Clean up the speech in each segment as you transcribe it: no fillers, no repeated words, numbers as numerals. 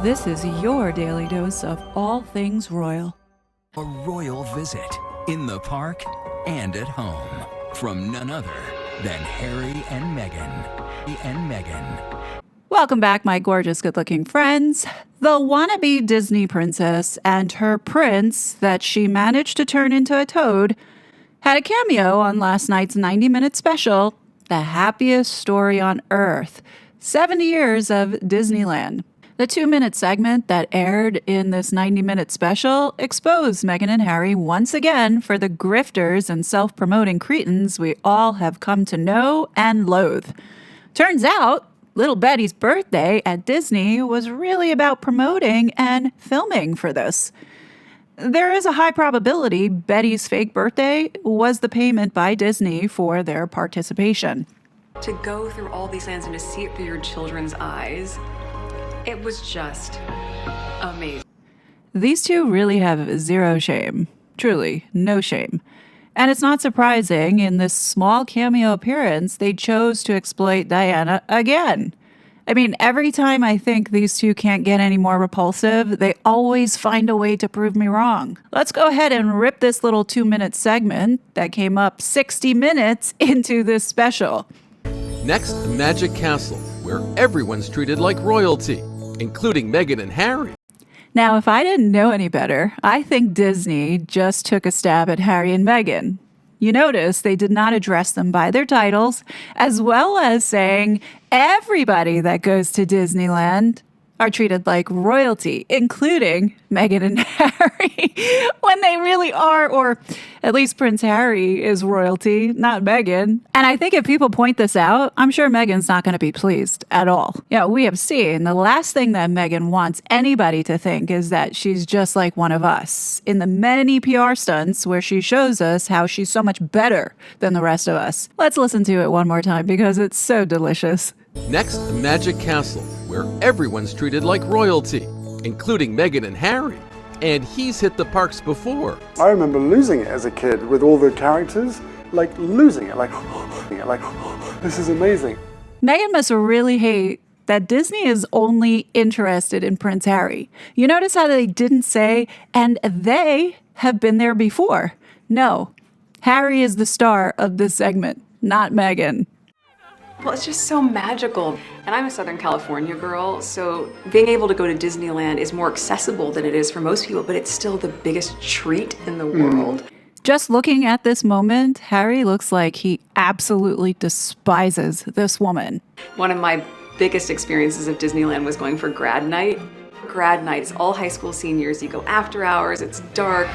This is your daily dose of all things royal. A royal visit in the park and at home from none other than Harry and Meghan. Welcome back, my gorgeous, good-looking friends. The wannabe Disney princess and her prince that she managed to turn into a toad had a cameo on last night's 90-minute special, The Happiest Story on Earth, 70 Years of Disneyland. The 2-minute segment that aired in this 90-minute special exposed Meghan and Harry once again for the grifters and self-promoting cretins we all have come to know and loathe. Turns out, little Betty's birthday at Disney was really about promoting and filming for this. There is a high probability Betty's fake birthday was the payment by Disney for their participation. To go through all these lands and to see it through your children's eyes, it was just amazing. These two really have zero shame. Truly, no shame. And it's not surprising, in this small cameo appearance, they chose to exploit Diana again. I mean, every time I think these two can't get any more repulsive, they always find a way to prove me wrong. Let's go ahead and rip this little 2-minute segment that came up 60 minutes into this special. Next, the Magic Castle, where everyone's treated like royalty, including Meghan and Harry. Now, if I didn't know any better, I think Disney just took a stab at Harry and Meghan. You notice they did not address them by their titles, as well as saying everybody that goes to Disneyland are treated like royalty, including Meghan and Harry, when they really are, or at least Prince Harry is royalty, not Meghan. And I think if people point this out, I'm sure Meghan's not going to be pleased at all. Yeah, we have seen the last thing that Meghan wants anybody to think is that she's just like one of us in the many PR stunts where she shows us how she's so much better than the rest of us. Let's listen to it one more time because it's so delicious. Next, the Magic Castle, where everyone's treated like royalty, including Meghan and Harry. And he's hit the parks before. I remember losing it as a kid with all the characters, like losing it, like this is amazing. Meghan must really hate that Disney is only interested in Prince Harry. You notice how they didn't say, and they have been there before. No, Harry is the star of this segment, not Meghan. Well, it's just so magical. And I'm a Southern California girl, so being able to go to Disneyland is more accessible than it is for most people, but it's still the biggest treat in the world. Just looking at this moment, Harry looks like he absolutely despises this woman. One of my biggest experiences of Disneyland was going for grad night. Grad night is all high school seniors. You go after hours, it's dark.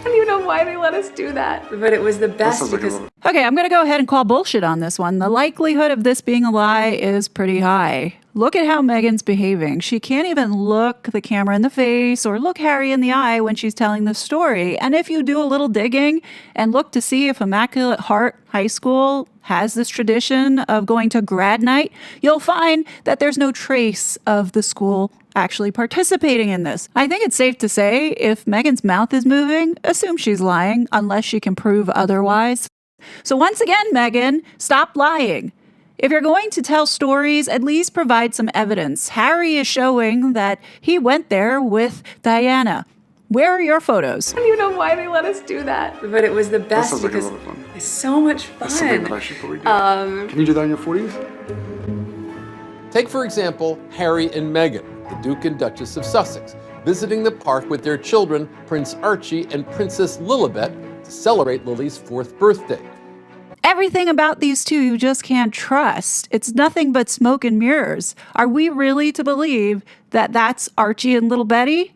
I don't even know why they let us do that, but it was the best because... Okay, I'm going to go ahead and call bullshit on this one. The likelihood of this being a lie is pretty high. Look at how Meghan's behaving. She can't even look the camera in the face or look Harry in the eye when she's telling the story. And if you do a little digging and look to see if Immaculate Heart High School has this tradition of going to grad night, you'll find that there's no trace of the school actually participating in this. I think it's safe to say if Meghan's mouth is moving, assume she's lying unless she can prove otherwise. So once again, Meghan, stop lying. If you're going to tell stories, at least provide some evidence. Harry is showing that he went there with Diana. Where are your photos? I don't even know why they let us do that, but it was the best Sounds like because a lot of fun. it's so much fun. That's something I should probably do. Can you do that in your 40s? Take, for example, Harry and Meghan, the Duke and Duchess of Sussex, visiting the park with their children, Prince Archie and Princess Lilibet, to celebrate Lily's 4th birthday. Everything about these two you just can't trust. It's nothing but smoke and mirrors. Are we really to believe that that's Archie and little Betty?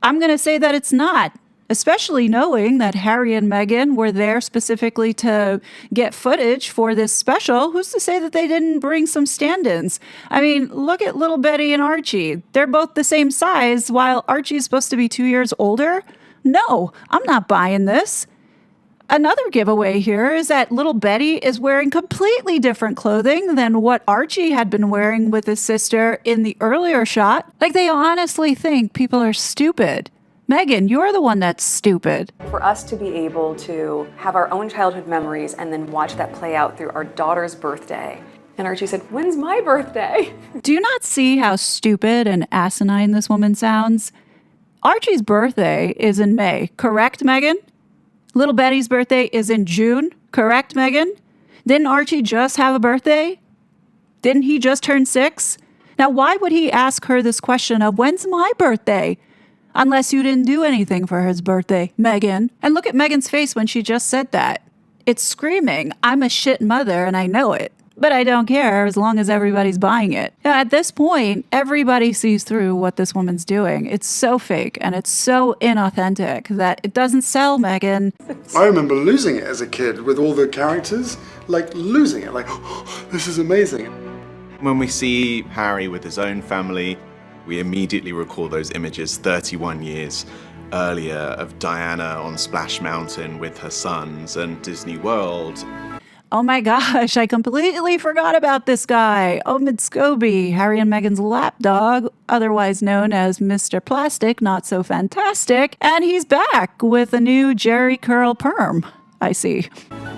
I'm going to say that it's not, especially knowing that Harry and Meghan were there specifically to get footage for this special. Who's to say that they didn't bring some stand-ins? I mean, look at little Betty and Archie. They're both the same size, while Archie's supposed to be 2 years older. No, I'm not buying this. Another giveaway here is that little Betty is wearing completely different clothing than what Archie had been wearing with his sister in the earlier shot. Like, they honestly think people are stupid. Meghan, you're the one that's stupid. For us to be able to have our own childhood memories and then watch that play out through our daughter's birthday And Archie said, "When's my birthday?" Do you not see how stupid and asinine this woman sounds? Archie's birthday is in May, correct, Meghan? Little Betty's birthday is in June, correct, Meghan? Didn't Archie just have a birthday? Didn't he just turn 6? Now, why would he ask her this question of when's my birthday? Unless you didn't do anything for his birthday, Meghan. And look at Meghan's face when she just said that. It's screaming, I'm a shit mother and I know it. But I don't care as long as everybody's buying it. Now, at this point, everybody sees through what this woman's doing. It's so fake and it's so inauthentic that it doesn't sell, Meghan. I remember losing it as a kid with all the characters, like losing it, like, oh, this is amazing. When we see Harry with his own family, we immediately recall those images 31 years earlier of Diana on Splash Mountain with her sons and Disney World. Oh my gosh, I completely forgot about this guy. Omid Scobie, Harry and Meghan's lapdog, otherwise known as Mr. Plastic, Not So Fantastic. And he's back with a new Jerry curl perm, I see.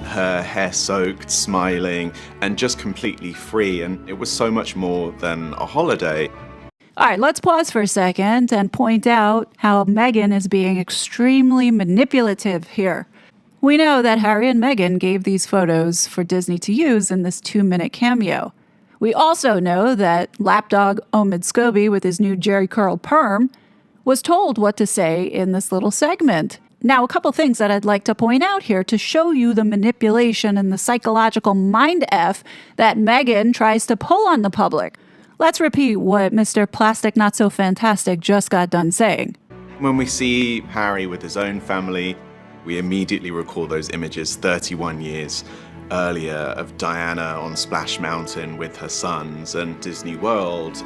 Her hair soaked, smiling, and just completely free, and it was so much more than a holiday. All right, let's pause for a second and point out how Meghan is being extremely manipulative here. We know that Harry and Meghan gave these photos for Disney to use in this 2-minute cameo. We also know that lapdog Omid Scobie with his new Jerry curl perm was told what to say in this little segment. Now, a couple things that I'd like to point out here to show you the manipulation and the psychological mind F that Meghan tries to pull on the public. Let's repeat what Mr. Plastic Not So Fantastic just got done saying. When we see Harry with his own family, we immediately recall those images 31 years earlier of Diana on Splash Mountain with her sons and Disney World.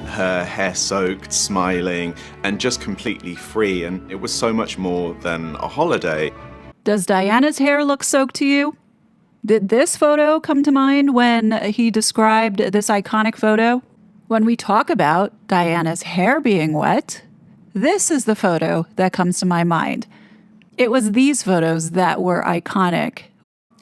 Her hair soaked, smiling, and just completely free, and it was so much more than a holiday. Does Diana's hair look soaked to you? Did this photo come to mind when he described this iconic photo? When we talk about Diana's hair being wet, this is the photo that comes to my mind. It was these photos that were iconic.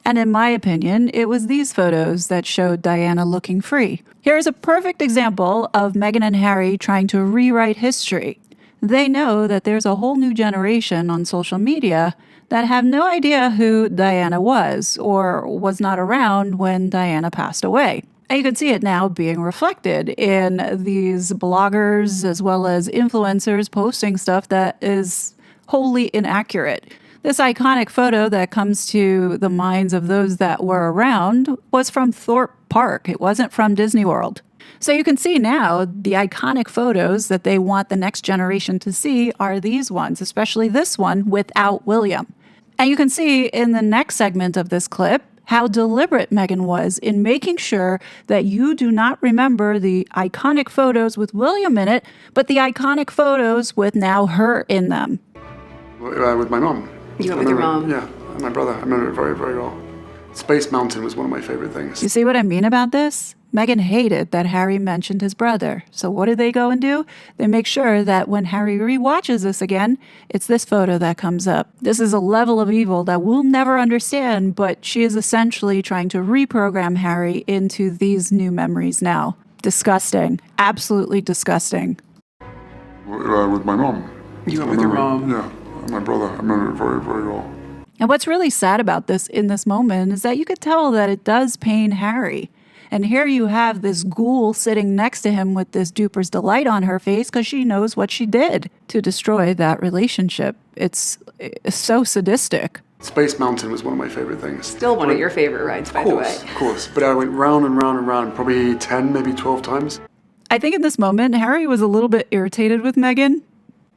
And in my opinion, it was these photos that showed Diana looking free. Here's a perfect example of Meghan and Harry trying to rewrite history. They know that there's a whole new generation on social media that have no idea who Diana was or was not around when Diana passed away. And you can see it now being reflected in these bloggers as well as influencers posting stuff that is wholly inaccurate. This iconic photo that comes to the minds of those that were around was from Thorpe Park. It wasn't from Disney World. So you can see now the iconic photos that they want the next generation to see are these ones, especially this one without William. And you can see in the next segment of this clip how deliberate Meghan was in making sure that you do not remember the iconic photos with William in it, but the iconic photos with now her in them. With my mom. You went with your mom? Yeah, and my brother. I remember it very, very well. Space Mountain was one of my favorite things. You see what I mean about this? Meghan hated that Harry mentioned his brother. So what do they go and do? They make sure that when Harry rewatches this again, it's this photo that comes up. This is a level of evil that we'll never understand, but she is essentially trying to reprogram Harry into these new memories now. Disgusting. Absolutely disgusting. With my mom. You went with your mom? Yeah, and my brother. I remember it very, very well. And what's really sad about this in this moment is that you could tell that it does pain Harry. And here you have this ghoul sitting next to him with this duper's delight on her face because she knows what she did to destroy that relationship. It's so sadistic. Space Mountain was one of my favorite things. Still one of your favorite rides, by the way. Of course. But I went round and round and round, probably 10, maybe 12 times. I think in this moment, Harry was a little bit irritated with Meghan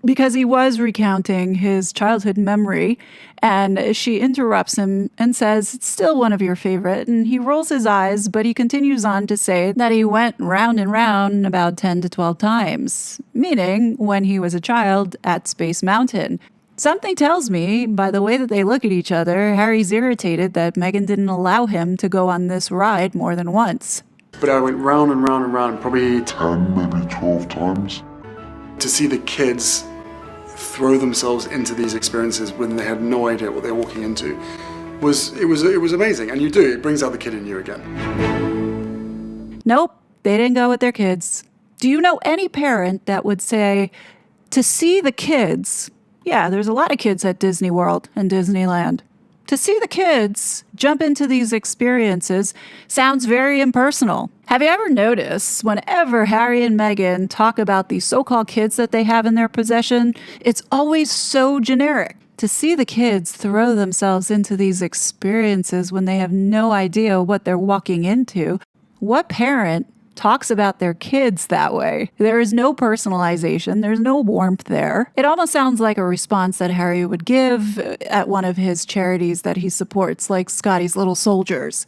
because he was recounting his childhood memory, and she interrupts him and says, it's still one of your favorite, and he rolls his eyes, but he continues on to say that he went round and round about 10 to 12 times, meaning when he was a child at Space Mountain. Something tells me, by the way that they look at each other, Harry's irritated that Meghan didn't allow him to go on this ride more than once. But I went round and round and round, probably 10, maybe 12 times. To see the kids throw themselves into these experiences when they had no idea what they're walking into was amazing. And it brings out the kid in you again. Nope, they didn't go with their kids. Do you know any parent that would say, to see the kids, yeah, there's a lot of kids at Disney World and Disneyland. To see the kids jump into these experiences sounds very impersonal. Have you ever noticed whenever Harry and Meghan talk about these so-called kids that they have in their possession, it's always so generic. To see the kids throw themselves into these experiences when they have no idea what they're walking into, what parent talks about their kids that way? There is no personalization. There's no warmth there. It almost sounds like a response that Harry would give at one of his charities that he supports, like Scotty's Little Soldiers.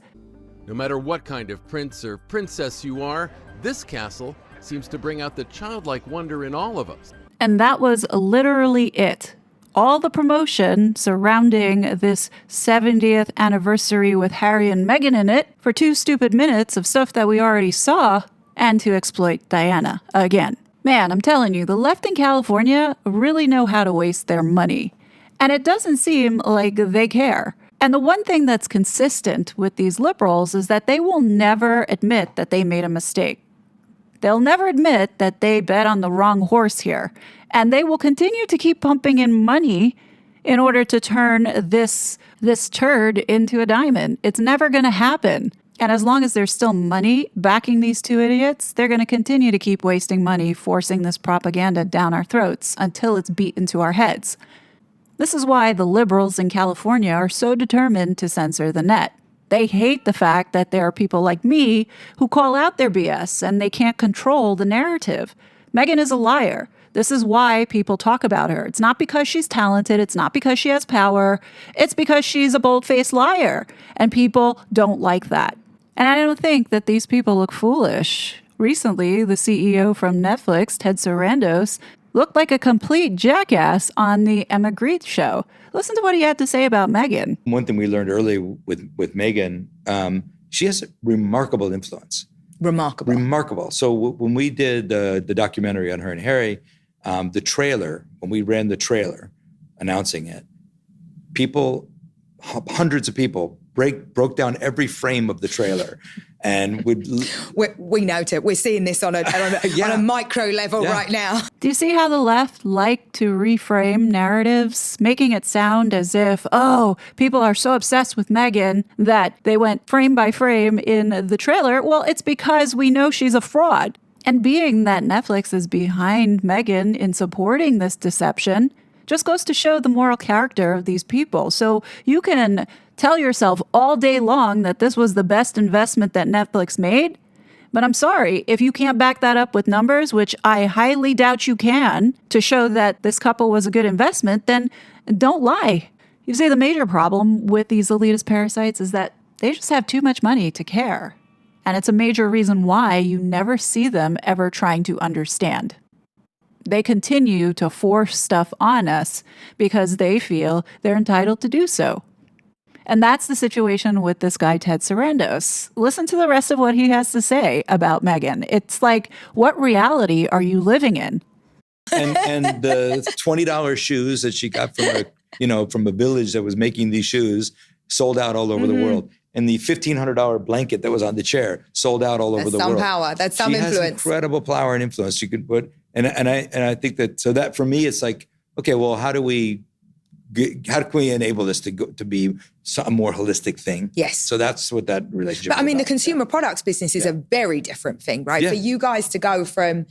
No matter what kind of prince or princess you are, this castle seems to bring out the childlike wonder in all of us. And that was literally it. All the promotion surrounding this 70th anniversary with Harry and Meghan in it for 2 stupid minutes of stuff that we already saw, and to exploit Diana again. Man, I'm telling you, the left in California really know how to waste their money. And it doesn't seem like they care. And the one thing that's consistent with these liberals is that they will never admit that they made a mistake. They'll never admit that they bet on the wrong horse here. And they will continue to keep pumping in money in order to turn this turd into a diamond. It's never going to happen. And as long as there's still money backing these 2 idiots, they're going to continue to keep wasting money, forcing this propaganda down our throats until it's beat into our heads. This is why the liberals in California are so determined to censor the net. They hate the fact that there are people like me who call out their BS and they can't control the narrative. Meghan is a liar. This is why people talk about her. It's not because she's talented. It's not because she has power. It's because she's a bold-faced liar. And people don't like that. And I don't think that these people look foolish. Recently, the CEO from Netflix, Ted Sarandos, looked like a complete jackass on the Emma Grift show. Listen to what he had to say about Meghan. One thing we learned early with Meghan, she has remarkable influence. Remarkable. So when we did the documentary on her and Harry, the trailer, when we ran the trailer announcing it, hundreds of people broke down every frame of the trailer and we note it. We're seeing this on a micro level right now. Do you see how the left like to reframe narratives, making it sound as if, people are so obsessed with Meghan that they went frame by frame in the trailer? Well, it's because we know she's a fraud. And being that Netflix is behind Meghan in supporting this deception just goes to show the moral character of these people. So you can tell yourself all day long that this was the best investment that Netflix made. But I'm sorry, if you can't back that up with numbers, which I highly doubt you can, to show that this couple was a good investment, then don't lie. You see, the major problem with these elitist parasites is that they just have too much money to care. And it's a major reason why you never see them ever trying to understand. They continue to force stuff on us because they feel they're entitled to do so. And that's the situation with this guy, Ted Sarandos. Listen to the rest of what he has to say about Meghan. It's like, what reality are you living in? And the $20 shoes that she got from a village that was making these shoes sold out all over the world. And the $1,500 blanket that was on the chair sold out all over the world. That's some power. That's some influence. She has incredible power and influence. She could put, and I think that, so that for me, it's like, okay, well, how can we enable this to be a more holistic thing? Yes. So that's what that relationship But I mean, about. the consumer products business is a very different thing, right? Yeah. For you guys to go from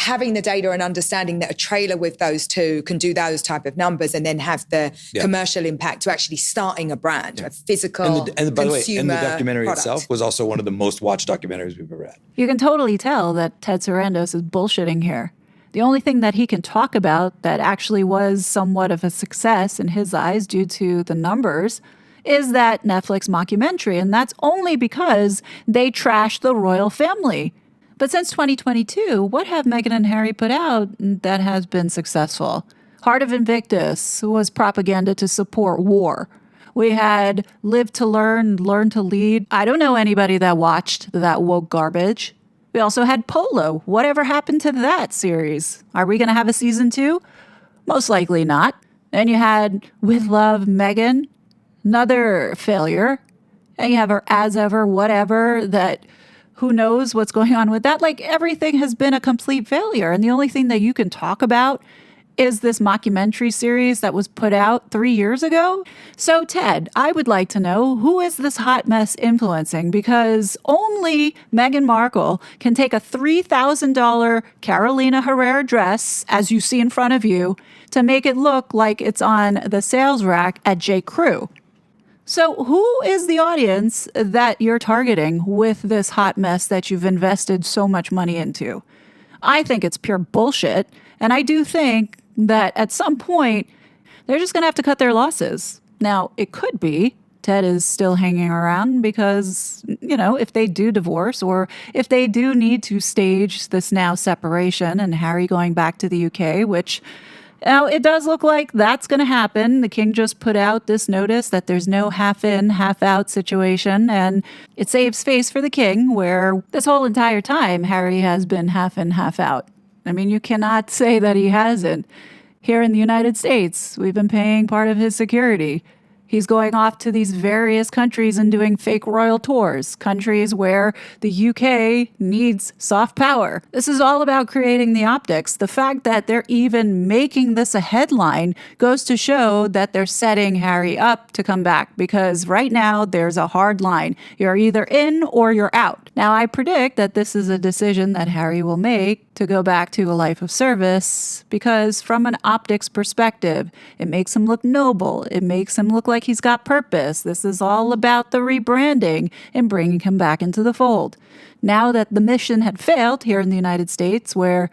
having the data and understanding that a trailer with those two can do those type of numbers and then have the commercial impact to actually starting a brand, a physical and by the way, and the consumer documentary product. itself was also one of the most watched documentaries we've ever had. You can totally tell that Ted Sarandos is bullshitting here. The only thing that he can talk about that actually was somewhat of a success in his eyes due to the numbers is that Netflix mockumentary, and that's only because they trashed the royal family. But since 2022, what have Meghan and Harry put out that has been successful? Heart of Invictus was propaganda to support war. We had Live to Learn, Learn to Lead. I don't know anybody that watched that woke garbage. We also had Polo. Whatever happened to that series? Are we going to have a season 2? Most likely not. Then you had With Love, Meghan, another failure. And you have her As Ever, Whatever, that who knows what's going on with that? Like, everything has been a complete failure. And the only thing that you can talk about is this mockumentary series that was put out 3 years ago. So, Ted, I would like to know, who is this hot mess influencing? Because only Meghan Markle can take a $3,000 Carolina Herrera dress, as you see in front of you, to make it look like it's on the sales rack at J. Crew. So who is the audience that you're targeting with this hot mess that you've invested so much money into? I think it's pure bullshit. And I do think that at some point, they're just going to have to cut their losses. Now, it could be Ted is still hanging around because, if they do divorce or if they do need to stage this now separation and Harry going back to the UK, which now it does look like that's going to happen. The king just put out this notice that there's no half in, half out situation, and it saves face for the king, where this whole entire time Harry has been half in, half out. I mean, you cannot say that he hasn't. Here in the United States, we've been paying part of his security. He's going off to these various countries and doing fake royal tours, countries where the UK needs soft power. This is all about creating the optics. The fact that they're even making this a headline goes to show that they're setting Harry up to come back, because right now there's a hard line. You're either in or you're out. Now, I predict that this is a decision that Harry will make to go back to a life of service, because from an optics perspective, it makes him look noble. It makes him look like he's got purpose. This is all about the rebranding and bringing him back into the fold. Now that the mission had failed here in the United States, where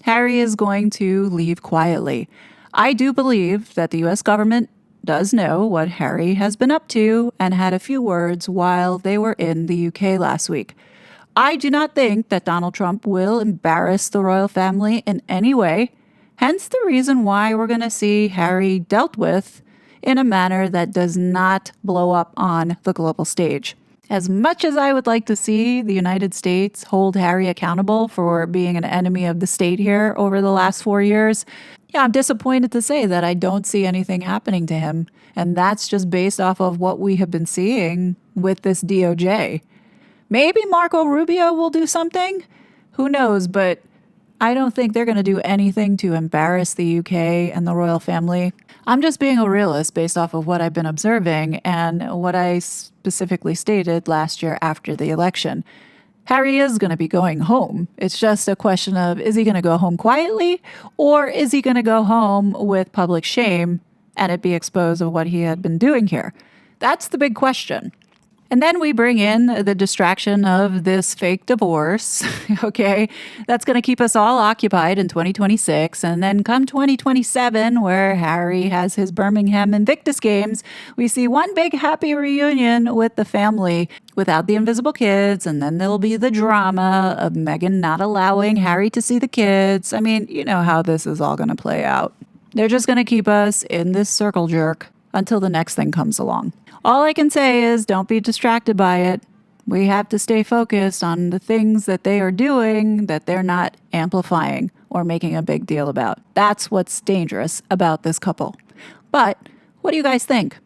Harry is going to leave quietly, I do believe that the U.S. government does know what Harry has been up to and had a few words while they were in the UK last week. I do not think that Donald Trump will embarrass the royal family in any way, hence the reason why we're going to see Harry dealt with in a manner that does not blow up on the global stage. As much as I would like to see the United States hold Harry accountable for being an enemy of the state here over the last 4 years, I'm disappointed to say that I don't see anything happening to him. And that's just based off of what we have been seeing with this DOJ. Maybe Marco Rubio will do something. Who knows? But I don't think they're going to do anything to embarrass the UK and the royal family. I'm just being a realist based off of what I've been observing and what I specifically stated last year after the election. Harry is going to be going home. It's just a question of, is he going to go home quietly, or is he going to go home with public shame and it be exposed of what he had been doing here? That's the big question. And then we bring in the distraction of this fake divorce, okay? That's going to keep us all occupied in 2026. And then come 2027, where Harry has his Birmingham Invictus Games, we see one big happy reunion with the family without the invisible kids. And then there'll be the drama of Meghan not allowing Harry to see the kids. I mean, you know how this is all going to play out. They're just going to keep us in this circle jerk until the next thing comes along. All I can say is don't be distracted by it. We have to stay focused on the things that they are doing that they're not amplifying or making a big deal about. That's what's dangerous about this couple. But what do you guys think?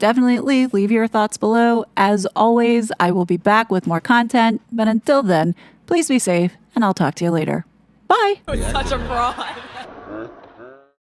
Definitely leave your thoughts below. As always, I will be back with more content. But until then, please be safe, and I'll talk to you later. Bye. Such a fraud.